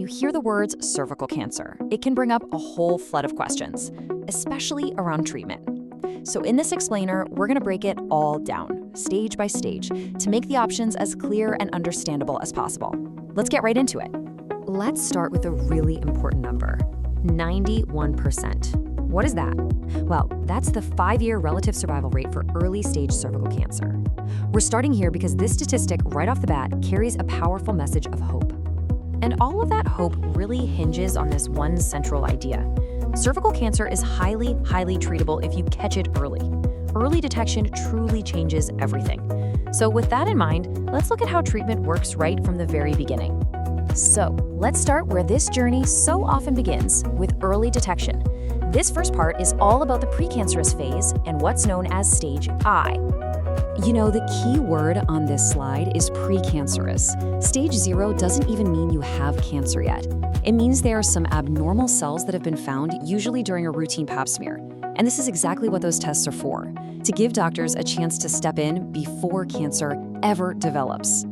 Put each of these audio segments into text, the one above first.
you hear the words cervical cancer, it can bring up a whole flood of questions, especially around treatment. So in this explainer, we're going to break it all down, stage by stage, to make the options as clear and understandable as possible. Let's get right into it. Let's start with a really important number, 91%. What is that? Well, that's the 5-year relative survival rate for early-stage cervical cancer. We're starting here because this statistic right off the bat carries a powerful message of hope. And all of that hope really hinges on this one central idea. Cervical cancer is highly, highly treatable if you catch it early. Early detection truly changes everything. So with that in mind, let's look at how treatment works right from the very beginning. So let's start where this journey so often begins, with early detection. This first part is all about the precancerous phase and what's known as stage I. You know, the key word on this slide is precancerous. Stage 0 doesn't even mean you have cancer yet. It means there are some abnormal cells that have been found, usually during a routine pap smear. And this is exactly what those tests are for, to give doctors a chance to step in before cancer ever develops.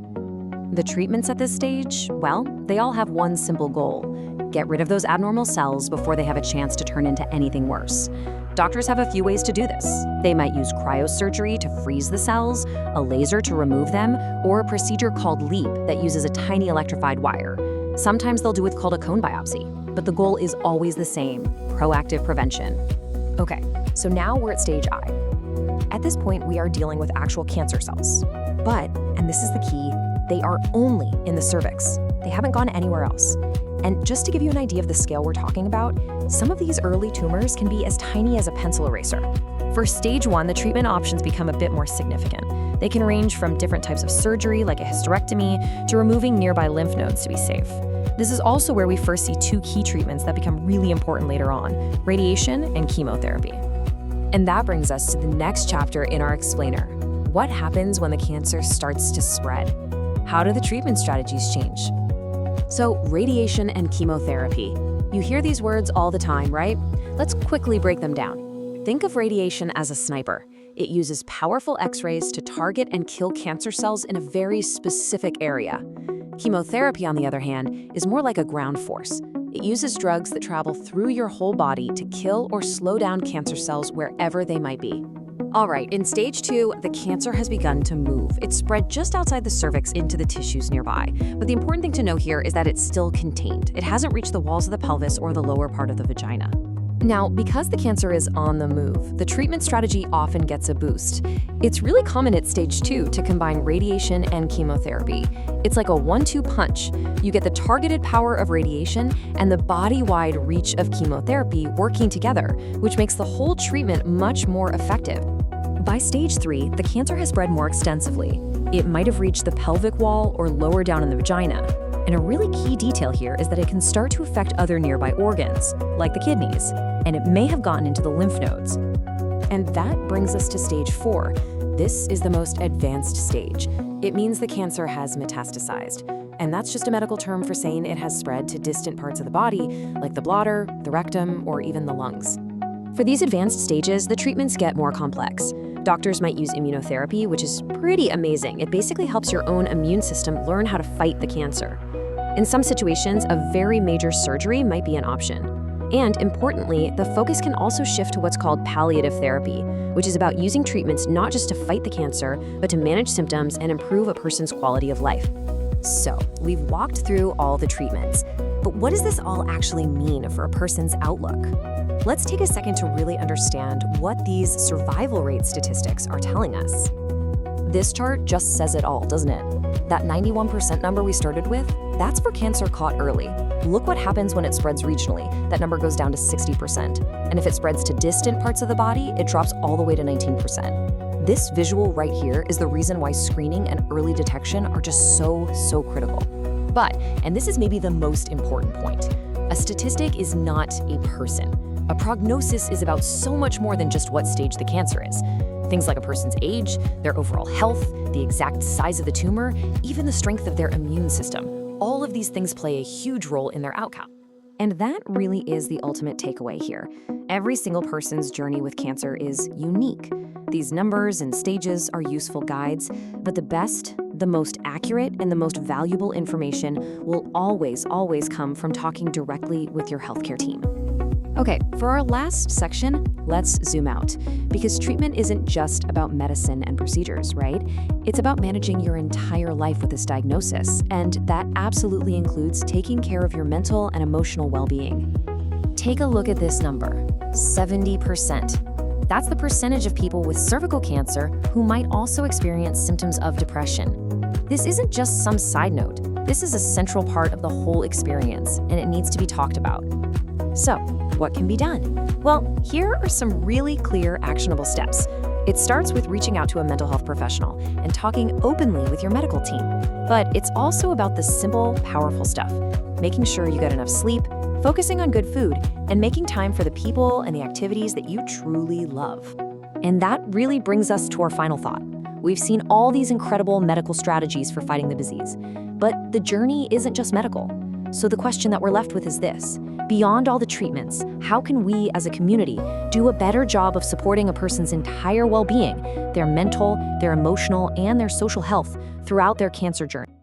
The treatments at this stage, well, they all have one simple goal: get rid of those abnormal cells before they have a chance to turn into anything worse. Doctors have a few ways to do this. They might use cryosurgery to freeze the cells, a laser to remove them, or a procedure called LEAP that uses a tiny electrified wire. Sometimes they'll do what's called a cone biopsy, but the goal is always the same: proactive prevention. Okay, so now we're at stage I. At this point, we are dealing with actual cancer cells. But, and this is the key, they are only in the cervix. They haven't gone anywhere else. And just to give you an idea of the scale we're talking about, some of these early tumors can be as tiny as a pencil eraser. For stage 1, the treatment options become a bit more significant. They can range from different types of surgery, like a hysterectomy, to removing nearby lymph nodes to be safe. This is also where we first see 2 key treatments that become really important later on: radiation and chemotherapy. And that brings us to the next chapter in our explainer. What happens when the cancer starts to spread? How do the treatment strategies change? So, radiation and chemotherapy. You hear these words all the time, right? Let's quickly break them down. Think of radiation as a sniper. It uses powerful X-rays to target and kill cancer cells in a very specific area. Chemotherapy, on the other hand, is more like a ground force. It uses drugs that travel through your whole body to kill or slow down cancer cells wherever they might be. All right, in stage 2, the cancer has begun to move. It's spread just outside the cervix into the tissues nearby. But the important thing to know here is that it's still contained. It hasn't reached the walls of the pelvis or the lower part of the vagina. Now, because the cancer is on the move, the treatment strategy often gets a boost. It's really common at stage 2 to combine radiation and chemotherapy. It's like a 1-2 punch. You get the targeted power of radiation and the body-wide reach of chemotherapy working together, which makes the whole treatment much more effective. By stage 3, the cancer has spread more extensively. It might have reached the pelvic wall or lower down in the vagina. And a really key detail here is that it can start to affect other nearby organs, like the kidneys, and it may have gotten into the lymph nodes. And that brings us to stage 4. This is the most advanced stage. It means the cancer has metastasized. And that's just a medical term for saying it has spread to distant parts of the body, like the bladder, the rectum, or even the lungs. For these advanced stages, the treatments get more complex. Doctors might use immunotherapy, which is pretty amazing. It basically helps your own immune system learn how to fight the cancer. In some situations, a very major surgery might be an option. And importantly, the focus can also shift to what's called palliative therapy, which is about using treatments not just to fight the cancer, but to manage symptoms and improve a person's quality of life. So, we've walked through all the treatments, but what does this all actually mean for a person's outlook? Let's take a second to really understand what these survival rate statistics are telling us. This chart just says it all, doesn't it? That 91% number we started with, that's for cancer caught early. Look what happens when it spreads regionally. That number goes down to 60%. And if it spreads to distant parts of the body, it drops all the way to 19%. This visual right here is the reason why screening and early detection are just so critical. But, and this is maybe the most important point, a statistic is not a person. A prognosis is about so much more than just what stage the cancer is. Things like a person's age, their overall health, the exact size of the tumor, even the strength of their immune system. All of these things play a huge role in their outcome. And that really is the ultimate takeaway here. Every single person's journey with cancer is unique. These numbers and stages are useful guides, but the best, the most accurate, and the most valuable information will always come from talking directly with your healthcare team. Okay, for our last section, let's zoom out. Because treatment isn't just about medicine and procedures, right? It's about managing your entire life with this diagnosis, and that absolutely includes taking care of your mental and emotional well-being. Take a look at this number, 70%. That's the percentage of people with cervical cancer who might also experience symptoms of depression. This isn't just some side note. This is a central part of the whole experience, and it needs to be talked about. So, what can be done? Well, here are some really clear, actionable steps. It starts with reaching out to a mental health professional and talking openly with your medical team. But it's also about the simple, powerful stuff. Making sure you get enough sleep, focusing on good food, and making time for the people and the activities that you truly love. And that really brings us to our final thought. We've seen all these incredible medical strategies for fighting the disease, but the journey isn't just medical. So the question that we're left with is this: beyond all the treatments, how can we as a community do a better job of supporting a person's entire well-being, their mental, their emotional, and their social health throughout their cancer journey?